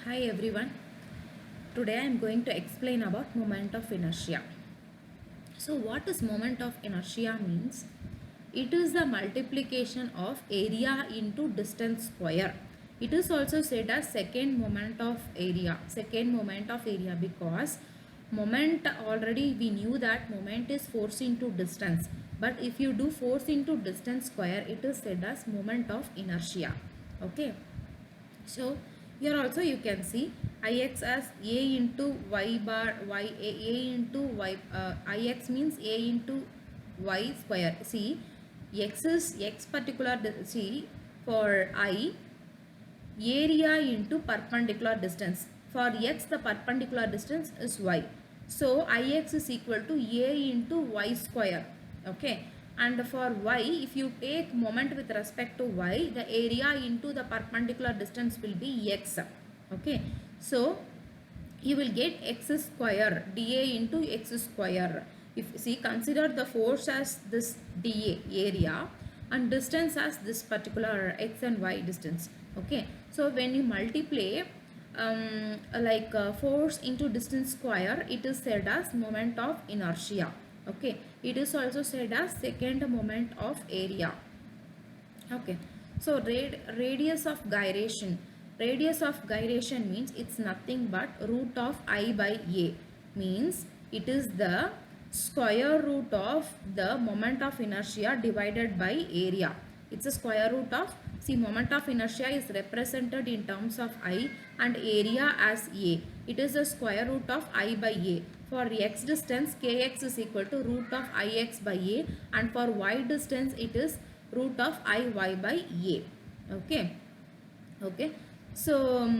Hi everyone. Today I am going to explain about moment of inertia. So what is moment of inertia means? It is the multiplication of area into distance square. It is also said as second moment of area. Second moment of area because moment already we knew that moment is force into distance. But if you do force into distance square, it is said as moment of inertia. Okay. So here also you can see ix as a into y bar y a into y ix means a into y square. See x is x particular see for I area into perpendicular distance. For x the perpendicular distance is y. So ix is equal to a into y square. Okay. And for y, if you take moment with respect to y, the area into the perpendicular distance will be x. Okay. So you will get x square dA into x square. If see, consider the force as this dA area and distance as this particular x and y distance. Okay, so when you multiply force into distance square, it is said as moment of inertia. Okay, it is also said as second moment of area. Okay, so radius of gyration. Radius of gyration means it's nothing but root of I by A. Means it is the square root of the moment of inertia divided by area. It's a square root of, see, moment of inertia is represented in terms of I and area as A. It is the square root of I by A. For x distance, kx is equal to root of ix by A, and for y distance it is root of iy by a. Okay. Okay, so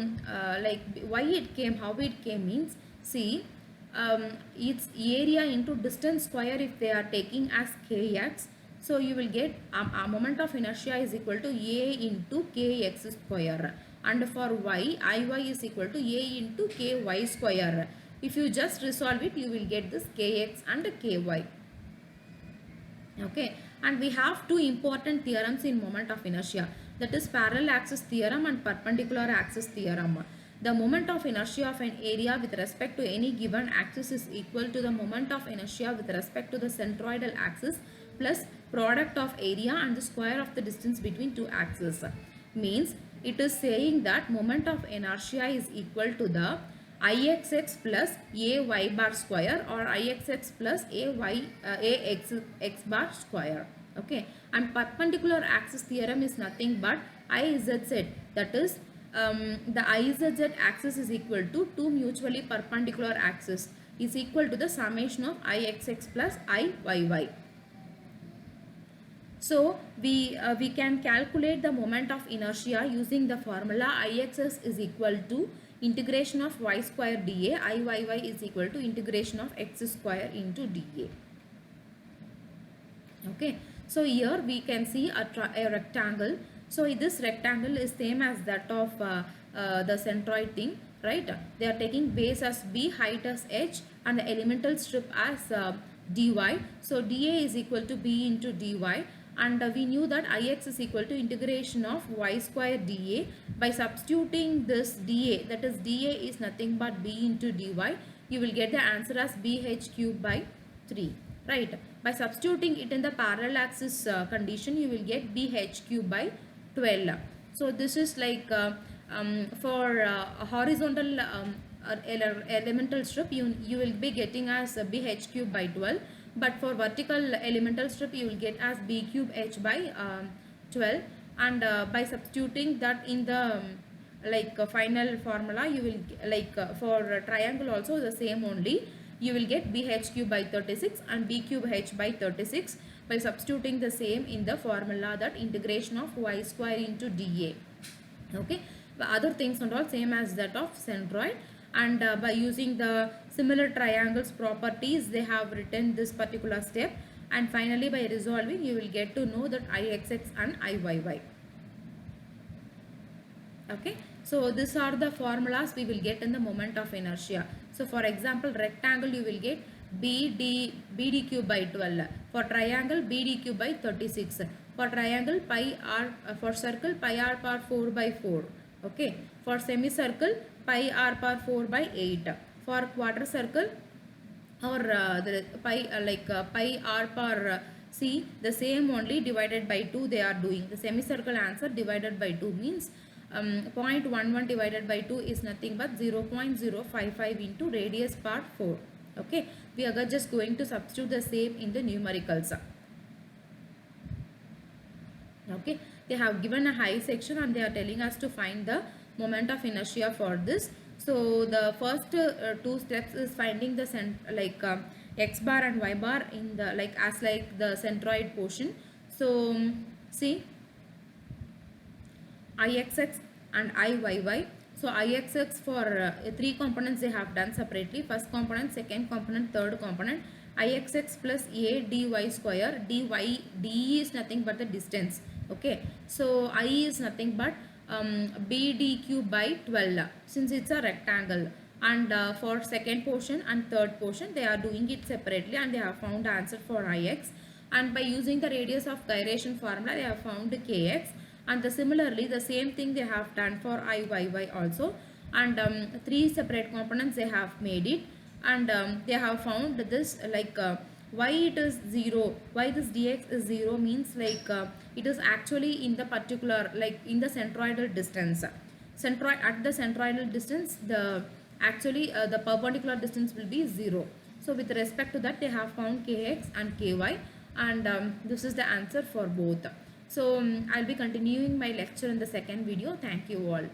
like why it came, how it came means, see, its area into distance square if they are taking as kx, so you will get a moment of inertia is equal to a into kx square, and for y iy is equal to a into ky square. If you just resolve it, you will get this kx and ky. Okay, and we have two important theorems in moment of inertia, that is parallel axis theorem and perpendicular axis theorem. The moment of inertia of an area with respect to any given axis is equal to the moment of inertia with respect to the centroidal axis plus product of area and the square of the distance between two axes. Means it is saying that moment of inertia is equal to the ixx plus ay bar square or ixx plus ax bar square. Okay, and perpendicular axis theorem is nothing but izz, that is the izz axis is equal to two mutually perpendicular axes is equal to the summation of ixx plus iyy. So we can calculate the moment of inertia using the formula ixs is equal to integration of y square dA, iyy is equal to integration of x square into dA. Okay, so here we can see a rectangle. So this rectangle is same as that of the centroid thing, right? They are taking base as b, height as h, and the elemental strip as dy. So dA is equal to b into dy, and we knew that ix is equal to integration of y square dA. By substituting this dA, that is dA is nothing but b into dy, you will get the answer as bh cube by 3, right? By substituting it in the parallel axis condition, you will get bh cube by 12. So this is like for a horizontal elemental strip, you will be getting as bh cube by 12, but for vertical elemental strip you will get as b cube h by 12, and by substituting that in the final formula, you will for triangle also the same only, you will get bh cube by 36 and b cube h by 36 by substituting the same in the formula, that integration of y square into dA. Okay, the other things and all same as that of centroid, and by using the similar triangles properties they have written this particular step, and finally by resolving you will get to know that ixx and iyy. Okay, so these are the formulas we will get in the moment of inertia. So for example, rectangle you will get bd cube by 12, for triangle bd cube by 36, for triangle pi r, for circle pi r power 4 by 4. Okay, for semicircle pi r power 4 by 8. For quarter circle or the pi pi r power c, the same only divided by 2 they are doing. The semicircle answer divided by 2 means 0.11 divided by 2 is nothing but 0.055 into radius part 4. Okay, we are just going to substitute the same in the numericals. Okay, they have given a high section and they are telling us to find the moment of inertia for this. So the first two steps is finding the x bar and y bar in the the centroid portion. So see ixx and iyy. So ixx for three components they have done separately. First component, second component, third component. Ixx plus a dy square, d is nothing but the distance. Okay, so I is nothing but bdq by 12 since it's a rectangle. And for second portion and third portion they are doing it separately and they have found the answer for ix. And by using the radius of gyration formula they have found kx. And similarly the same thing they have done for iyy also. And three separate components they have made it. And they have found this why it is 0, why this dx is 0 means it is actually in the particular in the centroidal distance. At the centroidal distance the actually the perpendicular distance will be 0. So with respect to that they have found kx and ky. And this is the answer for both. So I'll be continuing my lecture in the second video. Thank you all.